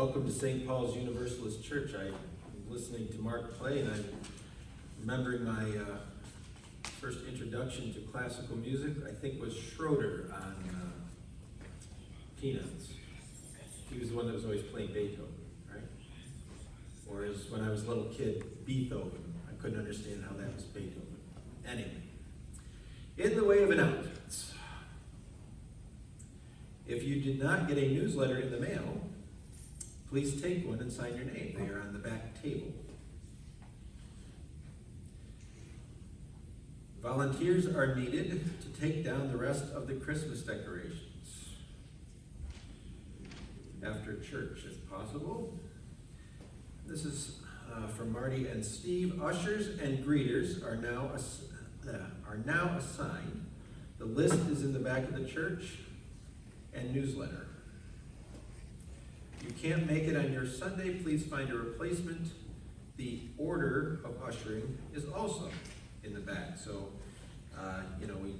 Welcome to St. Paul's Universalist Church. I'm listening to Mark play, and I'm remembering my first introduction to classical music, I think, was Schroeder on Peanuts. He was the one that was always playing Beethoven, right? Whereas when I was a little kid, Beethoven, I couldn't understand how that was Beethoven. Anyway, in the way of announcements, if you did not get a newsletter in the mail, please take one and sign your name. They are on the back table. Volunteers are needed to take down the rest of the Christmas decorations after church, if possible. This is from Marty and Steve. Ushers and greeters are now assigned. The list is in the back of the church and newsletter. If you can't make it on your Sunday, please find a replacement. The order of ushering is also in the back. So, we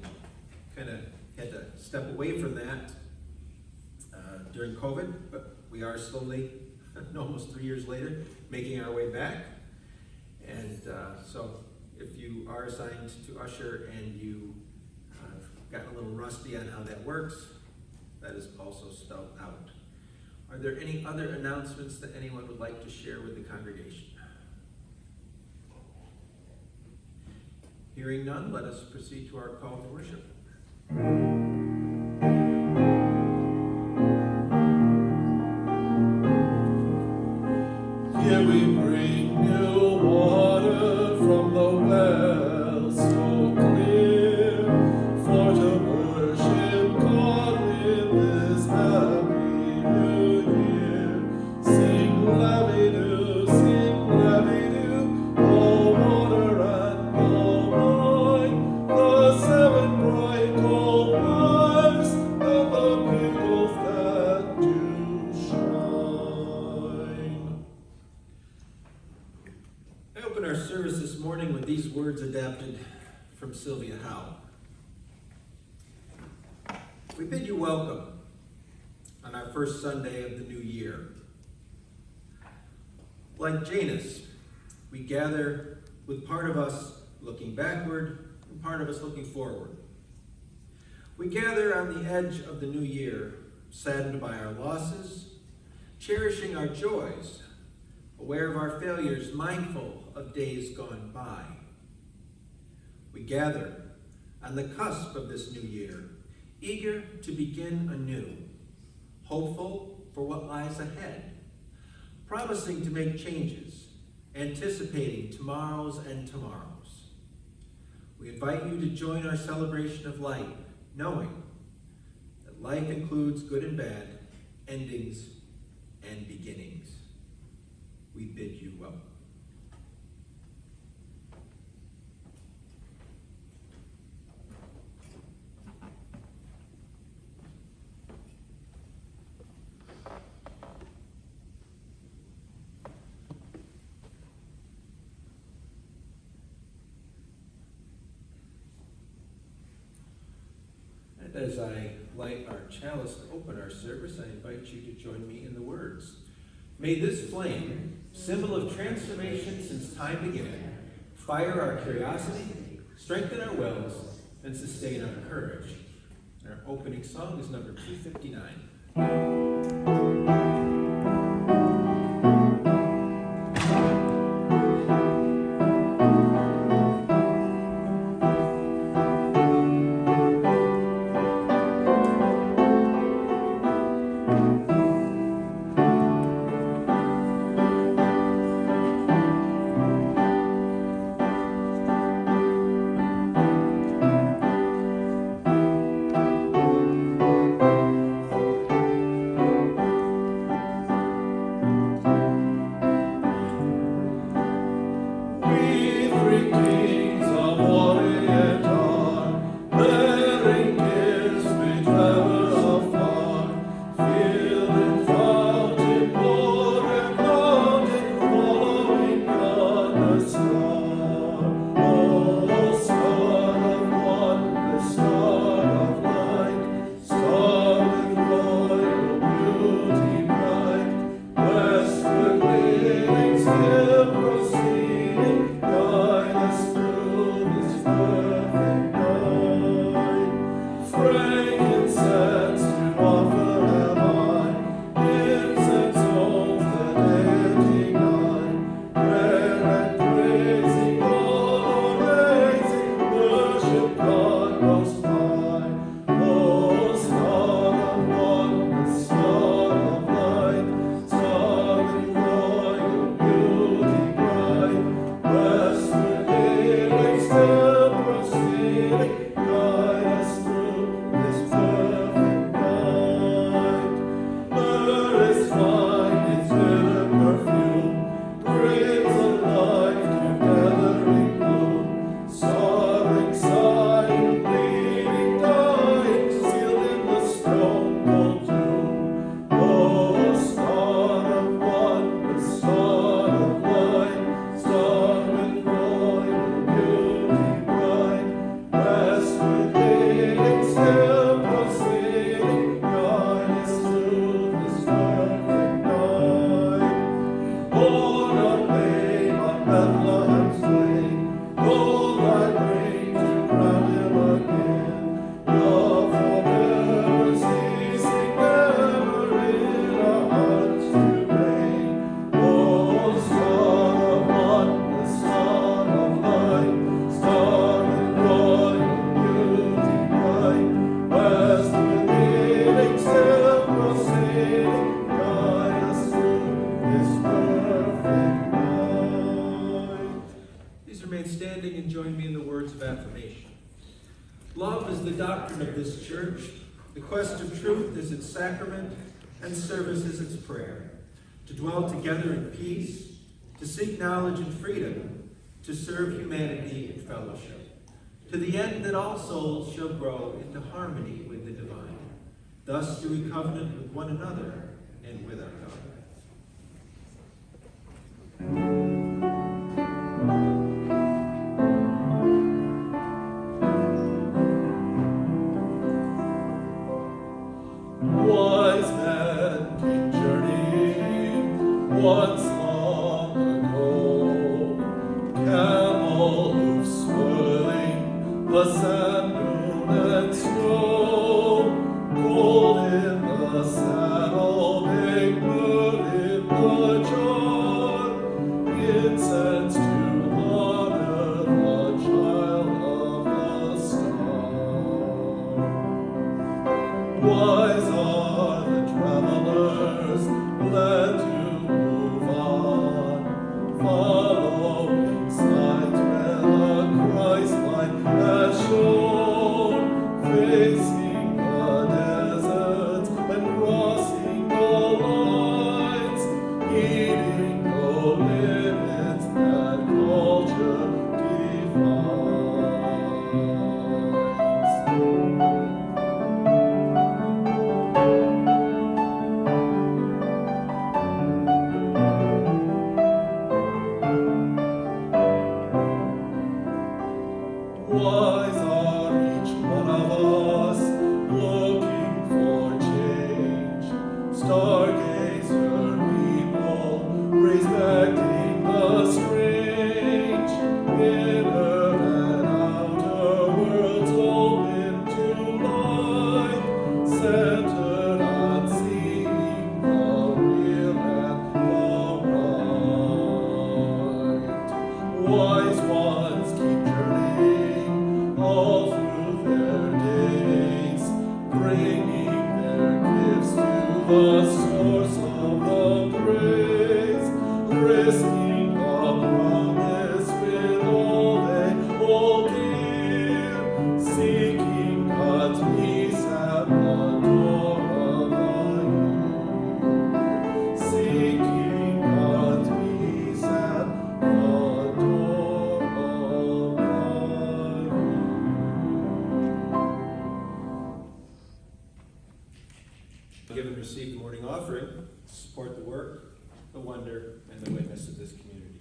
kind of had to step away from that during COVID, but we are slowly, almost 3 years later, making our way back. And so if you are assigned to usher and you have gotten a little rusty on how that works, that is also spelled out. Are there any other announcements that anyone would like to share with the congregation? Hearing none, let us proceed to our call to worship. Here we bring you water from the well so clear, for to worship God in this happy new year. Sing lavity-doo, all water and all wine, the seven bright gold bars, and the pupils that do shine. I open our service this morning with these words adapted from Sylvia Howe. We bid you welcome on our first Sunday of the new year. Like Janus, we gather with part of us looking backward and part of us looking forward. We gather on the edge of the new year, saddened by our losses, cherishing our joys, aware of our failures, mindful of days gone by. We gather on the cusp of this new year, eager to begin anew, hopeful for what lies ahead, promising to make changes, anticipating tomorrows and tomorrows. We invite you to join our celebration of life, knowing that life includes good and bad, endings and beginnings. We bid you welcome. And as I light our chalice to open our service, I invite you to join me in the words. May this flame, symbol of transformation since time began, fire our curiosity, strengthen our wills, and sustain our courage. Our opening song is number 259. standing and join me in the words of affirmation. Love is the doctrine of this church. The quest of truth is its sacrament, and service is its prayer. To dwell together in peace, to seek knowledge and freedom, to serve humanity in fellowship, to the end that all souls shall grow into harmony with the divine. Thus do we covenant with one another and with our God. Wise men came journeying once long ago, camel hoofs swirling the sand, dune, and snow, gold in the saddle, big bird in the jar, incense to honor the child of the star. Wise are the travelers led to move on, following signs where the Christ light has shone, facing the deserts and crossing the lines, heeding no limits that culture defines. Wise are each one of us, looking for change. Stargazer people, respecting the strange. Inner and outer worlds open to light, centered on seeing the real and the right. Wise ones keep journeying all through their days, bringing their gifts to the source of the praise, risking the promise with all they hold dear, seeking God's peace at the door of the year, seeking God's peace at the door of the Give and receive the morning offering to support the work, the wonder, and the witness of this community.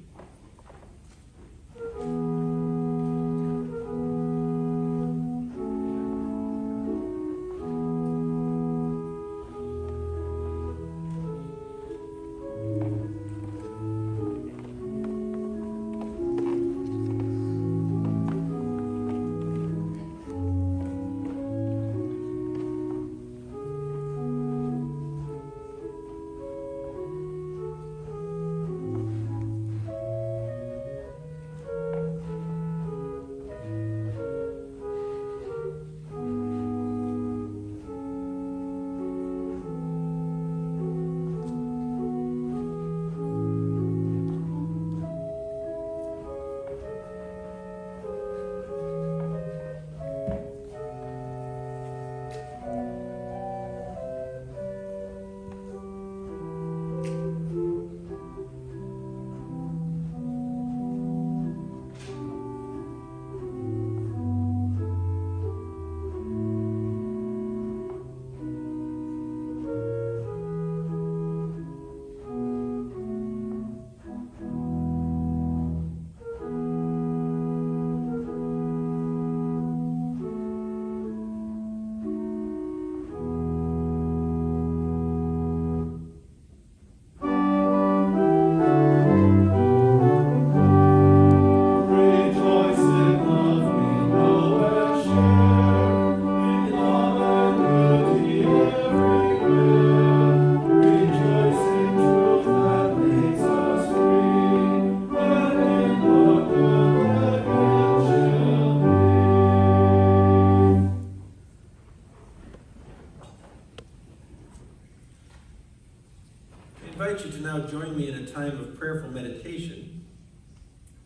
invite you to now join me in a time of prayerful meditation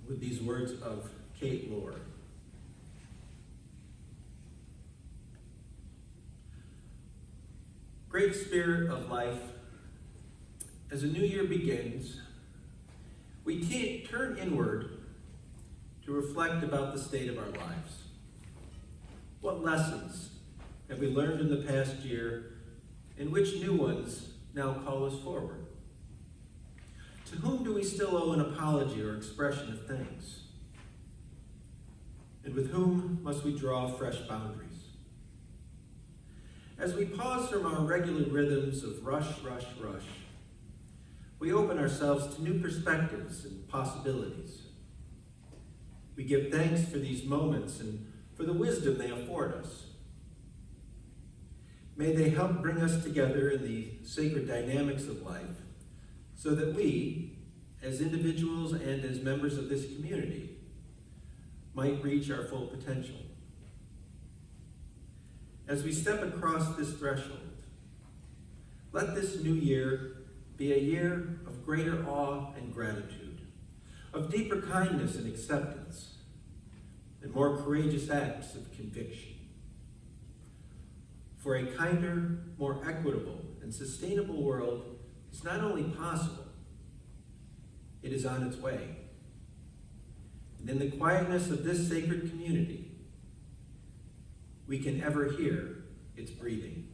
with these words of Kate Lohr. Great Spirit of life, as a new year begins, we turn inward to reflect about the state of our lives. What lessons have we learned in the past year, and which new ones now call us forward? To whom do we still owe an apology or expression of thanks? And with whom must we draw fresh boundaries? As we pause from our regular rhythms of rush, rush, rush, we open ourselves to new perspectives and possibilities. We give thanks for these moments and for the wisdom they afford us. May they help bring us together in the sacred dynamics of life so that we, as individuals and as members of this community, might reach our full potential. As we step across this threshold, let this new year be a year of greater awe and gratitude, of deeper kindness and acceptance, and more courageous acts of conviction. For a kinder, more equitable, and sustainable world is not only possible, it is on its way. And in the quietness of this sacred community, we can ever hear its breathing.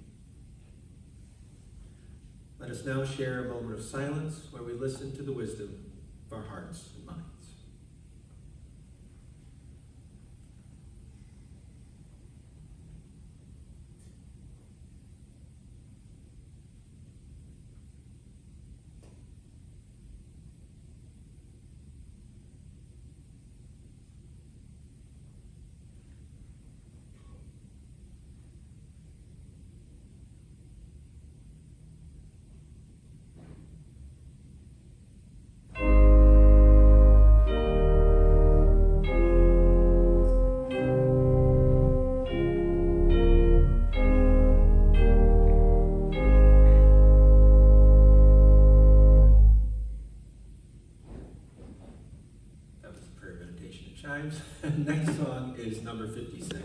Let us now share a moment of silence where we listen to the wisdom of our hearts and minds. Chimes. Next song is number 56.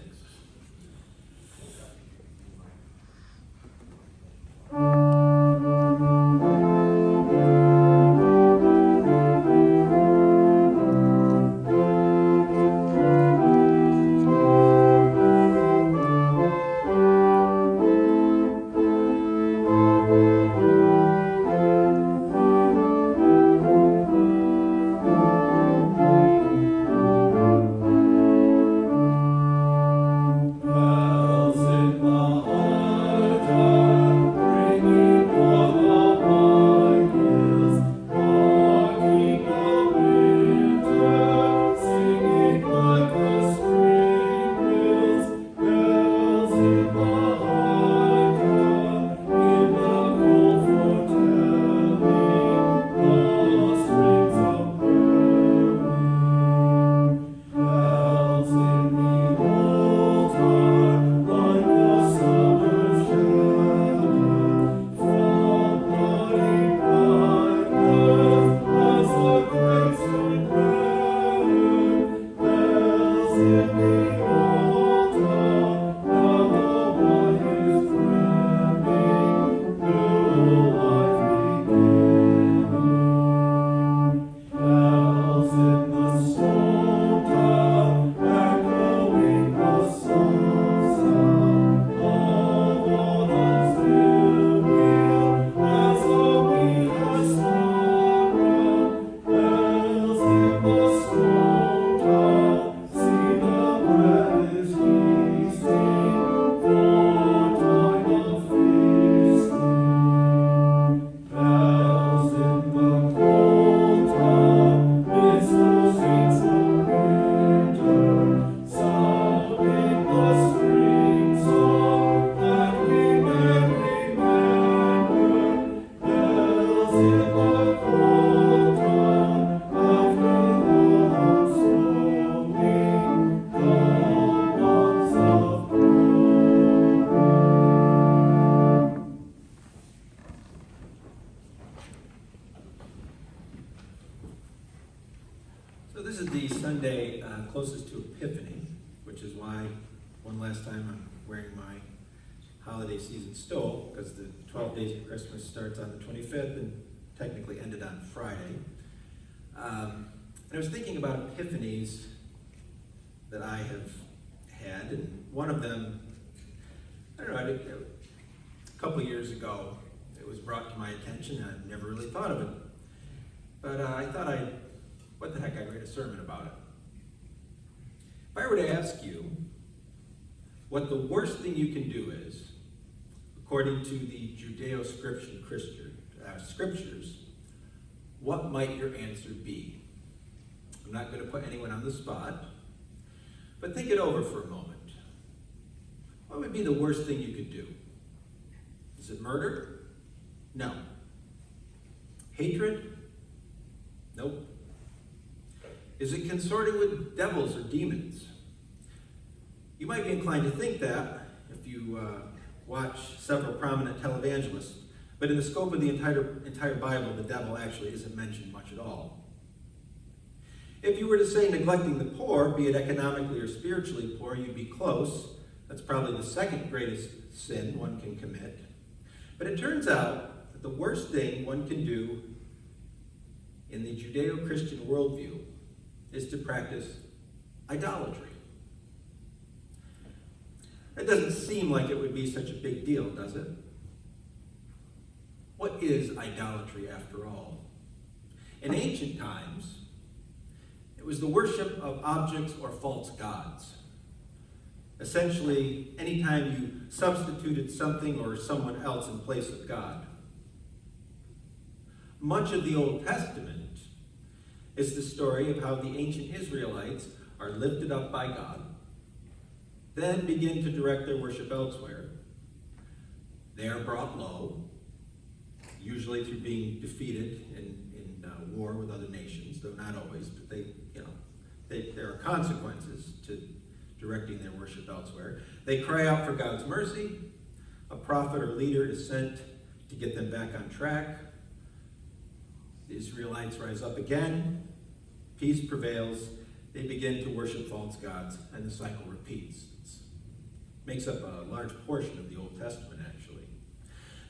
This is the Sunday closest to Epiphany, which is why one last time I'm wearing my holiday season stole, because the 12 days of Christmas starts on the 25th and technically ended on Friday. And I was thinking about epiphanies that I have had, and one of them, I don't know, a couple of years ago, it was brought to my attention. I'd never really thought of it. But I thought what the heck, I'd write a sermon about it. If I were to ask you what the worst thing you can do is, according to the Judeo-Christian scriptures, what might your answer be? I'm not going to put anyone on the spot, but think it over for a moment. What would be the worst thing you could do? Is it murder? No. Hatred? Nope. Is it consorting with devils or demons? You might be inclined to think that if you watch several prominent televangelists, but in the scope of the entire Bible, the devil actually isn't mentioned much at all. If you were to say neglecting the poor, be it economically or spiritually poor, you'd be close. That's probably the second greatest sin one can commit. But it turns out that the worst thing one can do in the Judeo-Christian worldview is to practice idolatry. It doesn't seem like it would be such a big deal, does it? What is idolatry, after all? In ancient times, it was the worship of objects or false gods. Essentially, anytime you substituted something or someone else in place of God. Much of the Old Testament is the story of how the ancient Israelites are lifted up by God, then begin to direct their worship elsewhere. They are brought low, usually through being defeated in war with other nations, though not always, but there are consequences to directing their worship elsewhere. They cry out for God's mercy. A prophet or leader is sent to get them back on track. The Israelites rise up again. Peace prevails. They begin to worship false gods, and the cycle repeats. It makes up a large portion of the Old Testament, actually.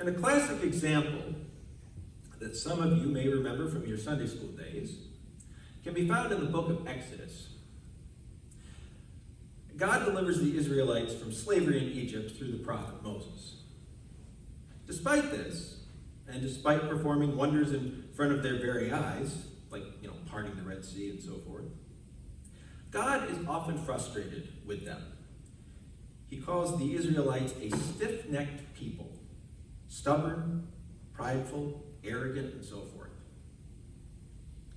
And a classic example that some of you may remember from your Sunday school days can be found in the book of Exodus. God delivers the Israelites from slavery in Egypt through the prophet Moses. Despite this, and despite performing wonders in front of their very eyes, like parting the Red Sea and so forth, God is often frustrated with them. He calls the Israelites a stiff-necked people, stubborn, prideful, arrogant, and so forth.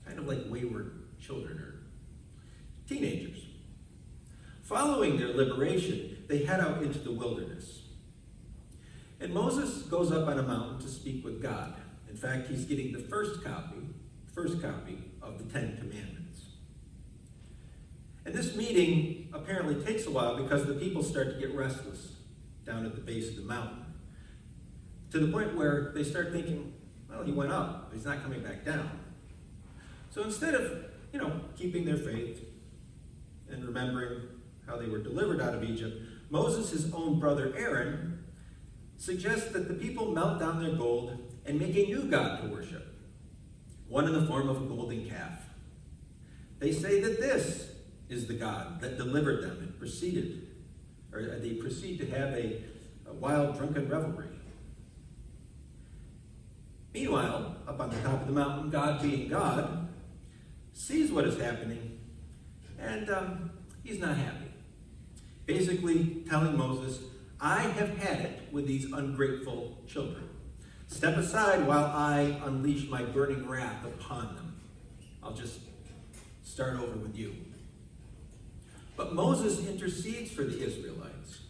Kind of like wayward children or teenagers. Following their liberation, they head out into the wilderness. And Moses goes up on a mountain to speak with God. In fact, he's getting the first copy of the Ten Commandments. And this meeting apparently takes a while because the people start to get restless down at the base of the mountain, to the point where they start thinking, well, he went up, but he's not coming back down. So instead of, keeping their faith and remembering how they were delivered out of Egypt, Moses, his own brother Aaron, suggests that the people melt down their gold and make a new god to worship, one in the form of a golden calf. They say that this is the God that delivered them and they proceed to have a wild, drunken revelry. Meanwhile, up on the top of the mountain, God being God, sees what is happening, and he's not happy. Basically telling Moses, I have had it with these ungrateful children. Step aside while I unleash my burning wrath upon them. I'll just start over with you. But Moses intercedes for the Israelites,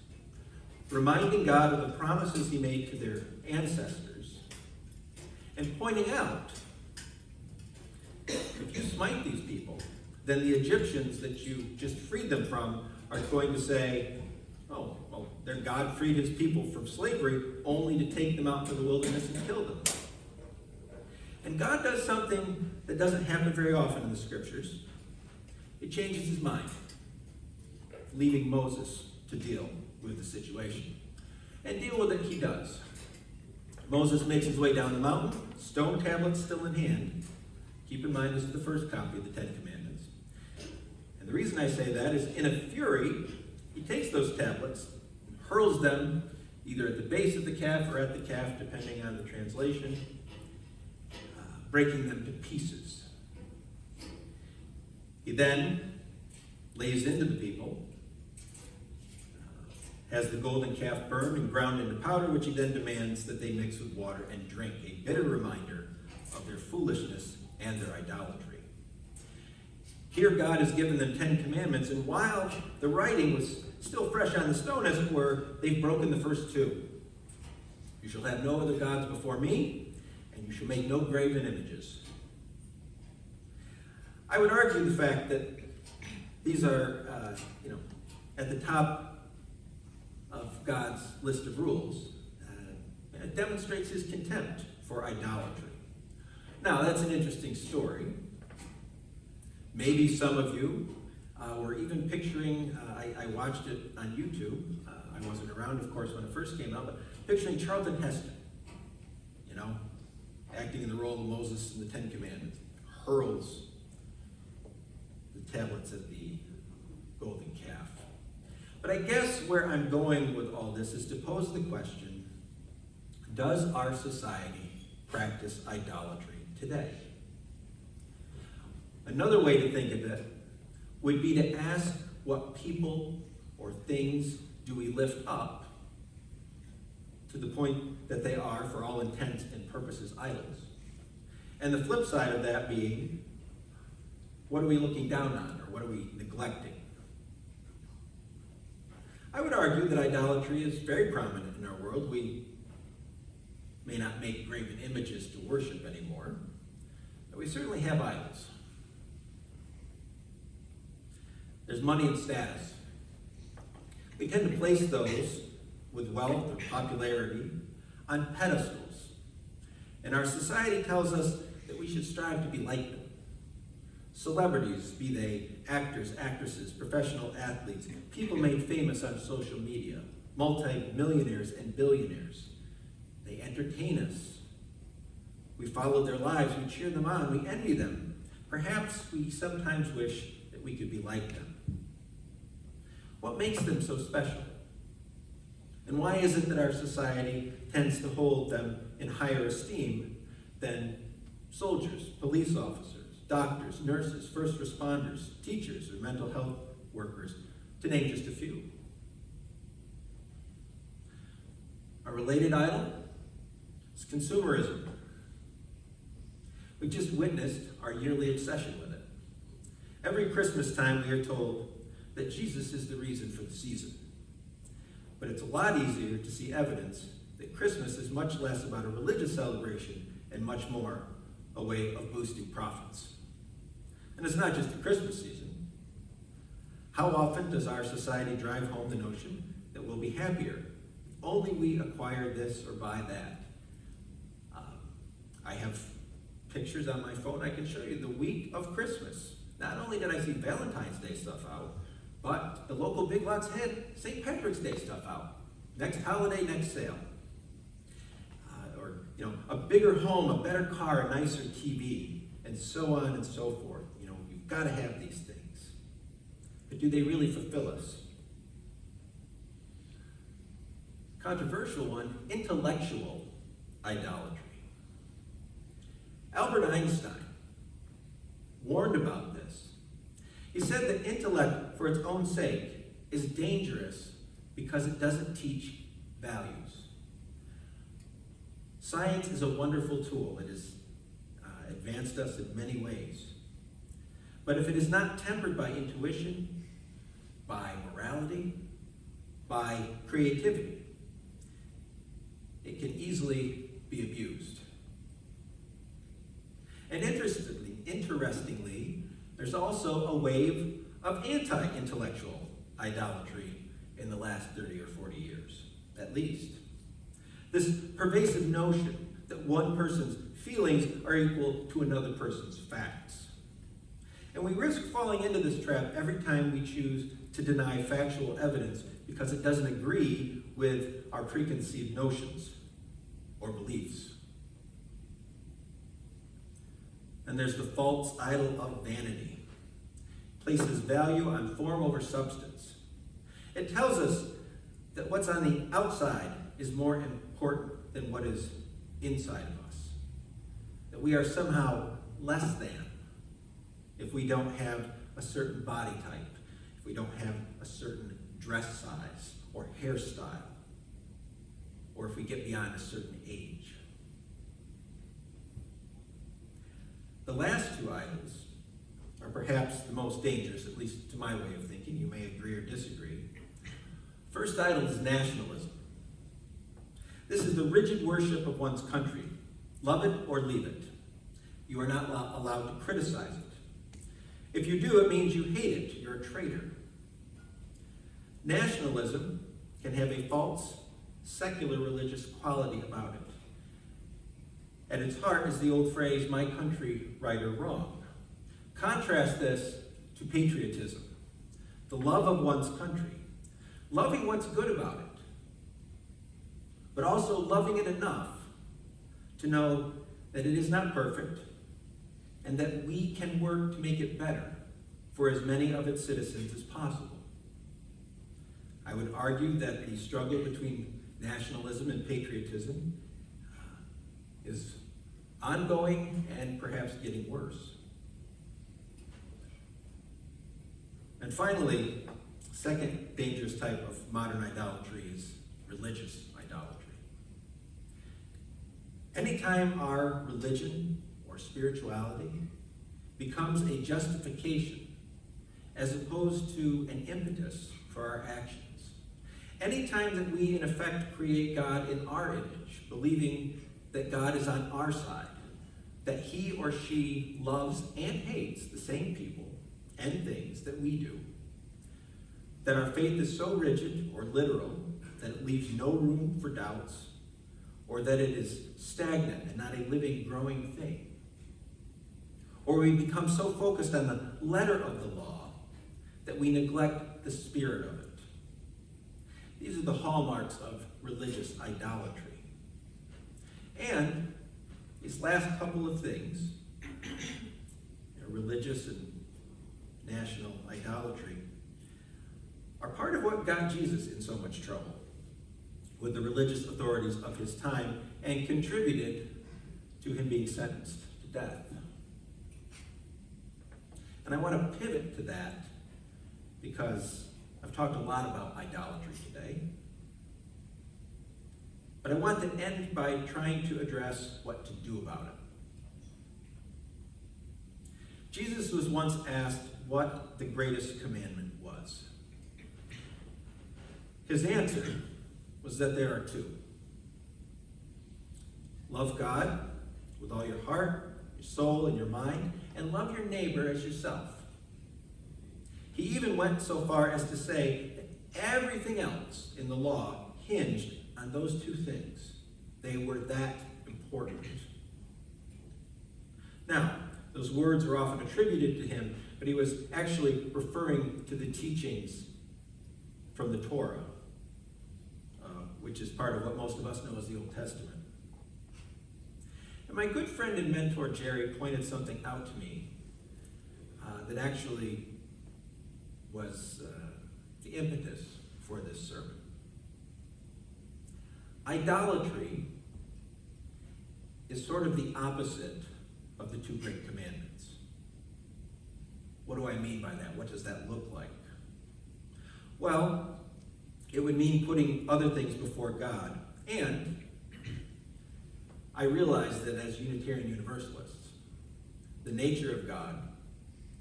reminding God of the promises he made to their ancestors, and pointing out, if you smite these people, then the Egyptians that you just freed them from are going to say, oh, well, their God freed his people from slavery only to take them out to the wilderness and kill them. And God does something that doesn't happen very often in the scriptures. it changes his mind, leaving Moses to deal with the situation. And deal with it he does. Moses makes his way down the mountain, stone tablets still in hand. Keep in mind, this is the first copy of the Ten Commandments. And the reason I say that is, in a fury, he takes those tablets and hurls them either at the base of the calf or at the calf, depending on the translation, breaking them to pieces. He then lays into the people, has the golden calf burned and ground into powder, which he then demands that they mix with water and drink, a bitter reminder of their foolishness and their idolatry. Here God has given them 10 commandments, and while the writing was still fresh on the stone, as it were, they've broken the first two. You shall have no other gods before me, and you shall make no graven images. I would argue the fact that these are, at the top of God's list of rules. It demonstrates his contempt for idolatry. Now, that's an interesting story. Maybe some of you were even picturing, I watched it on YouTube. I wasn't around, of course, when it first came out, but picturing Charlton Heston, acting in the role of Moses in the Ten Commandments, hurls the tablets at the golden calf. But I guess where I'm going with all this is to pose the question, does our society practice idolatry today? Another way to think of it would be to ask what people or things do we lift up to the point that they are, for all intents and purposes, idols. And the flip side of that being, what are we looking down on, or what are we neglecting? I would argue that idolatry is very prominent in our world. We may not make graven images to worship anymore, but we certainly have idols. There's money and status. We tend to place those with wealth or popularity on pedestals. And our society tells us that we should strive to be like them. Celebrities, be they actors, actresses, professional athletes, people made famous on social media, multi-millionaires and billionaires. They entertain us. We follow their lives, we cheer them on, we envy them. Perhaps we sometimes wish that we could be like them. What makes them so special? And why is it that our society tends to hold them in higher esteem than soldiers, police officers, doctors, nurses, first responders, teachers, or mental health workers, to name just a few? A related idol is consumerism. We just witnessed our yearly obsession with it. Every Christmas time we are told that Jesus is the reason for the season. But it's a lot easier to see evidence that Christmas is much less about a religious celebration and much more a way of boosting profits. And it's not just the Christmas season. How often does our society drive home the notion that we'll be happier if only we acquire this or buy that? I have pictures on my phone I can show you the week of Christmas. Not only did I see Valentine's Day stuff out, but the local Big Lots had St. Patrick's Day stuff out. Next holiday, next sale. A bigger home, a better car, a nicer TV, and so on and so forth. You've got to have these things. But do they really fulfill us? Controversial one, intellectual idolatry. Albert Einstein warned about this. He said that intellect, for its own sake, is dangerous because it doesn't teach values. Science is a wonderful tool. It has advanced us in many ways. But if it is not tempered by intuition, by morality, by creativity, it can easily be abused. And interestingly, there's also a wave of anti-intellectual idolatry in the last 30 or 40 years, at least. This pervasive notion that one person's feelings are equal to another person's facts. And we risk falling into this trap every time we choose to deny factual evidence because it doesn't agree with our preconceived notions or beliefs. And there's the false idol of vanity. It places value on form over substance. It tells us that what's on the outside is more important than what is inside of us. That we are somehow less than if we don't have a certain body type, if we don't have a certain dress size or hairstyle, or if we get beyond a certain age. The last two idols are perhaps the most dangerous, at least to my way of thinking. You may agree or disagree. First idol is nationalism. This is the rigid worship of one's country. Love it or leave it. You are not allowed to criticize it. If you do, it means you hate it. You're a traitor. Nationalism can have a false, secular religious quality about it. At its heart is the old phrase, my country, right or wrong. Contrast this to patriotism, the love of one's country, loving what's good about it, but also loving it enough to know that it is not perfect and that we can work to make it better for as many of its citizens as possible. I would argue that the struggle between nationalism and patriotism is ongoing and perhaps getting worse. And finally, second dangerous type of modern idolatry is religious idolatry. Anytime our religion or spirituality becomes a justification as opposed to an impetus for our actions, anytime that we in effect create God in our image, believing that God is on our side, that he or she loves and hates the same people and things that we do, that our faith is so rigid or literal that it leaves no room for doubts, or that it is stagnant and not a living, growing thing, or we become so focused on the letter of the law that we neglect the spirit of it. These are the hallmarks of religious idolatry. And these last couple of things, religious and national idolatry, are part of what got Jesus in so much trouble with the religious authorities of his time and contributed to him being sentenced to death. And I want to pivot to that because I've talked a lot about idolatry today. But I want to end by trying to address what to do about it. Jesus was once asked what the greatest commandment was. His answer was that there are two. Love God with all your heart, your soul, and your mind, and love your neighbor as yourself. He even went so far as to say that everything else in the law hinged on those two things. They were that important. Now, those words are often attributed to him, but he was actually referring to the teachings from the Torah, which is part of what most of us know as the Old Testament. And my good friend and mentor, Jerry, pointed something out to me that actually was the impetus for this sermon. Idolatry is sort of the opposite of the two great commandments. What do I mean by that? What does that look like? Well, it would mean putting other things before God. And I realize that as Unitarian Universalists, the nature of God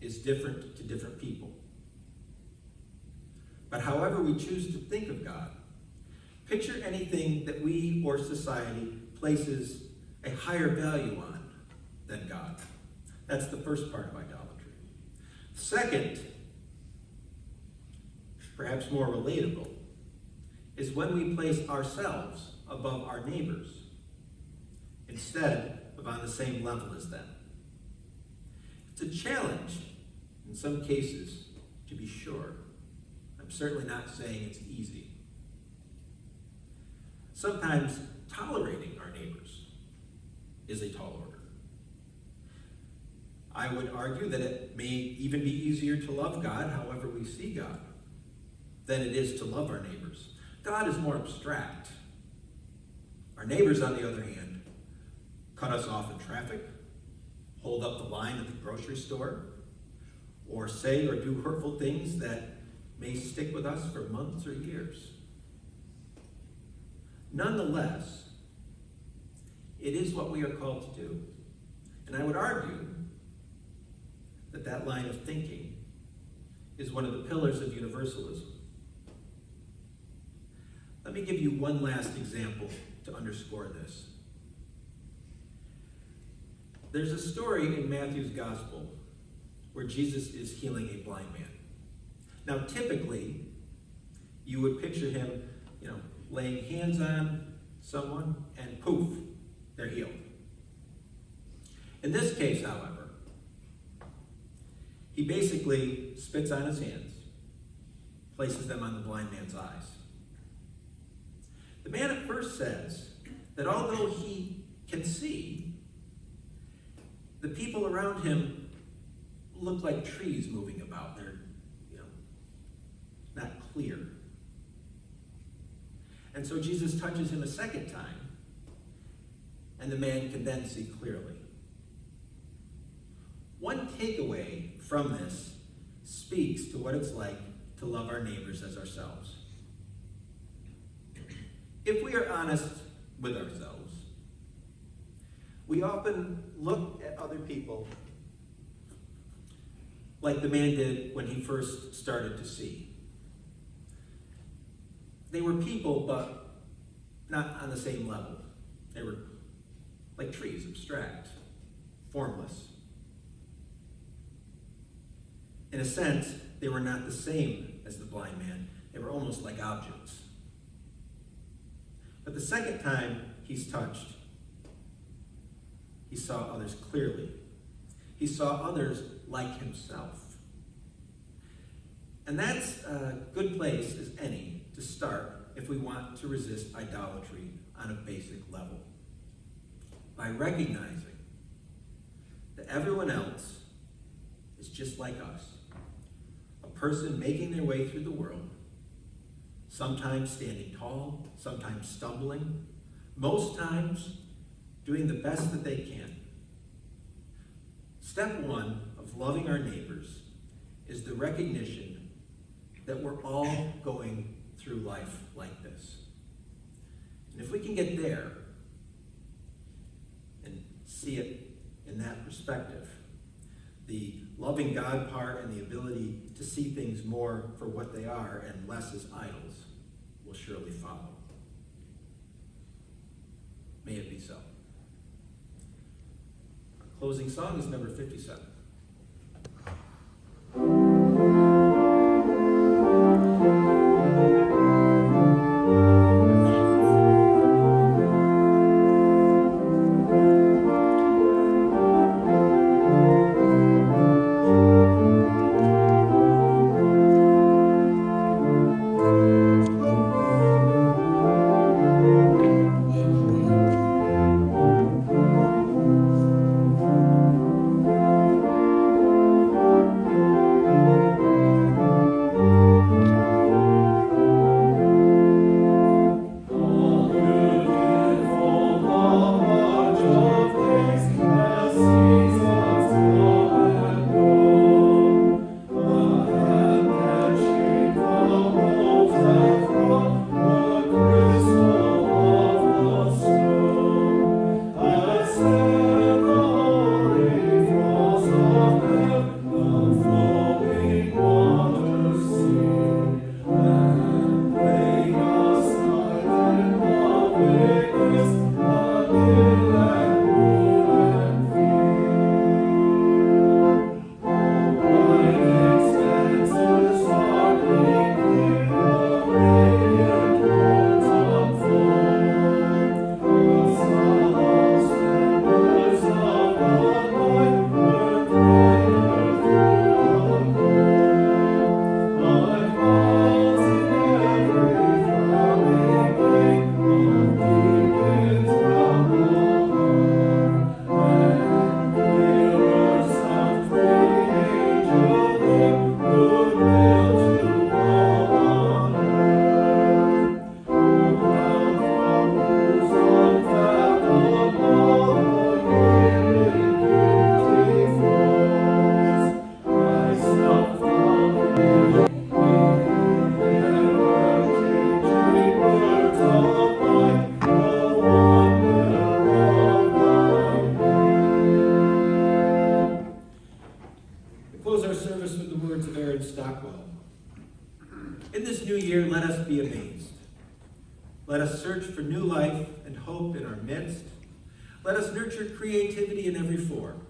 is different to different people. But however we choose to think of God, picture anything that we or society places a higher value on than God. That's the first part of idolatry. Second, perhaps more relatable, is when we place ourselves above our neighbors instead of on the same level as them. It's a challenge In some cases, to be sure. I'm certainly not saying it's easy. Sometimes tolerating our neighbors is a tall order. I would argue that it may even be easier to love God however we see God than it is to love our neighbors. God is more abstract. Our neighbors, on the other hand, cut us off in traffic, hold up the line at the grocery store, or say or do hurtful things that may stick with us for months or years. Nonetheless, it is what we are called to do. And I would argue that that line of thinking is one of the pillars of universalism. Let me give you one last example to underscore this. There's a story in Matthew's gospel where Jesus is healing a blind man. Now, typically, you would picture him, laying hands on someone and poof, they're healed. In this case, however, he basically spits on his hands, places them on the blind man's eyes. The man at first says that although he can see, the people around him look like trees moving about. They're, not clear. And so Jesus touches him a second time, and the man can then see clearly. One takeaway from this speaks to what it's like to love our neighbors as ourselves. If we are honest with ourselves, we often look at other people like the man did when he first started to see. They were people, but not on the same level. They were like trees, abstract, formless. In a sense, they were not the same as the blind man. They were almost like objects. But the second time he's touched, he saw others clearly. He saw others like himself. And that's a good place as any to start if we want to resist idolatry on a basic level. By recognizing that everyone else is just like us. A person making their way through the world, sometimes standing tall, sometimes stumbling, most times doing the best that they can. Step one of loving our neighbors is the recognition that we're all going through life like this. And if we can get there and see it in that perspective, the loving God part and the ability to see things more for what they are and less as idols will surely follow. May it be so. Our closing song is number 57. in Stockwell. In this new year, let us be amazed. Let us search for new life and hope in our midst. Let us nurture creativity in every form.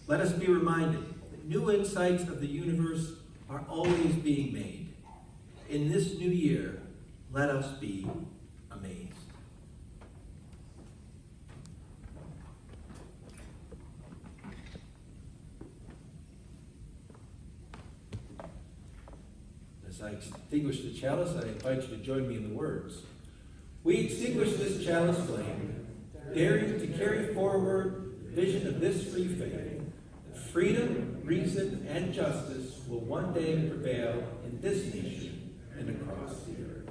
Let us be reminded that new insights of the universe are always being made. In this new year, let us be amazed. As I extinguish the chalice, I invite you to join me in the words. We extinguish this chalice flame, daring to carry forward the vision of this free faith, that freedom, reason, and justice will one day prevail in this nation and across the earth.